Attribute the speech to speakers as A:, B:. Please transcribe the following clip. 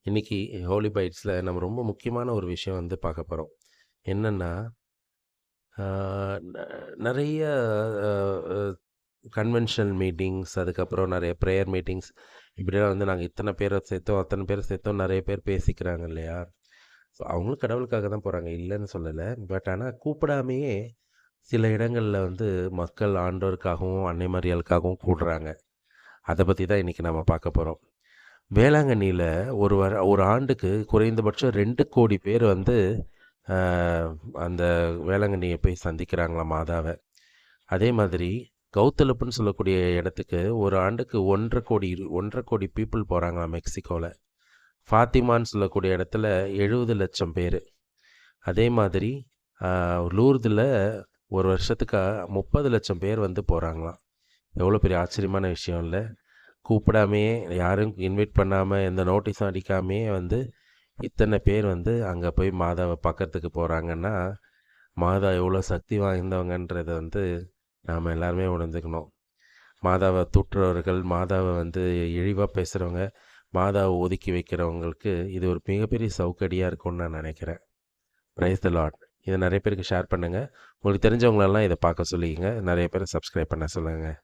A: இன்னைக்கு ஹோலி பைட்ஸில் நம்ம ரொம்ப முக்கியமான ஒரு விஷயம் வந்து பார்க்க போகிறோம். என்னென்னா, நிறைய கன்வென்ஷனல் மீட்டிங்ஸ், அதுக்கப்புறம் நிறைய ப்ரேயர் மீட்டிங்ஸ், இப்படிலாம் வந்து நாங்கள் இத்தனை பேரை சேர்த்தோம், அத்தனை பேரை சேர்த்தோம், நிறைய பேர் பேசிக்கிறாங்க இல்லையா? ஸோ அவங்களும் கடவுளுக்காக தான் போகிறாங்க, இல்லைன்னு சொல்லலை. பட் ஆனால் கூப்பிடாமையே சில இடங்களில் வந்து மக்கள் ஆண்டோருக்காகவும் அன்னை மரியாளுக்காகவும் கூடுறாங்க. அதை பற்றி தான் இன்றைக்கி நம்ம பார்க்க போகிறோம். வேளாங்கண்ணியில் ஒரு ஆண்டுக்கு குறைந்தபட்சம் 2 கோடி பேர் வந்து அந்த வேளாங்கண்ணியை போய் சந்திக்கிறாங்களாம் மாதாவை. அதே மாதிரி கௌத்தலப்புன்னு சொல்லக்கூடிய இடத்துக்கு ஒரு ஆண்டுக்கு 1,50,00,000 பீப்புள் போகிறாங்களாம் மெக்சிகோவில். ஃபாத்திமான்னு சொல்லக்கூடிய இடத்துல 70 லட்சம் பேர். அதே மாதிரி லூர்தில் ஒரு வருஷத்துக்கு 30 லட்சம் பேர் வந்து போகிறாங்களாம். எவ்வளோ பெரிய ஆச்சரியமான விஷயம் இல்லை? கூப்பிடாமையே, யாரும் இன்வைட் பண்ணாமல், எந்த நோட்டீஸும் அடிக்காமையே வந்து இத்தனை பேர் வந்து அங்கே போய் மாதாவை பார்க்கறதுக்கு போகிறாங்கன்னா, மாதா எவ்வளோ சக்தி வாய்ந்தவங்கன்றதை வந்து நாம் எல்லாருமே உணர்ந்துக்கணும். மாதாவை தூற்றுறவர்கள், மாதாவை வந்து இழிவாக பேசுகிறவங்க, மாதாவை ஒதுக்கி வைக்கிறவங்களுக்கு இது ஒரு மிகப்பெரிய சவுக்கடியாக இருக்கும்னு நான் நினைக்கிறேன். Praise the Lord. இதை நிறைய பேருக்கு ஷேர் பண்ணுங்கள். உங்களுக்கு தெரிஞ்சவங்களெல்லாம் இதை பார்க்க சொல்லிக்கங்க. நிறைய பேரை சப்ஸ்கிரைப் பண்ண சொல்லுங்கள்.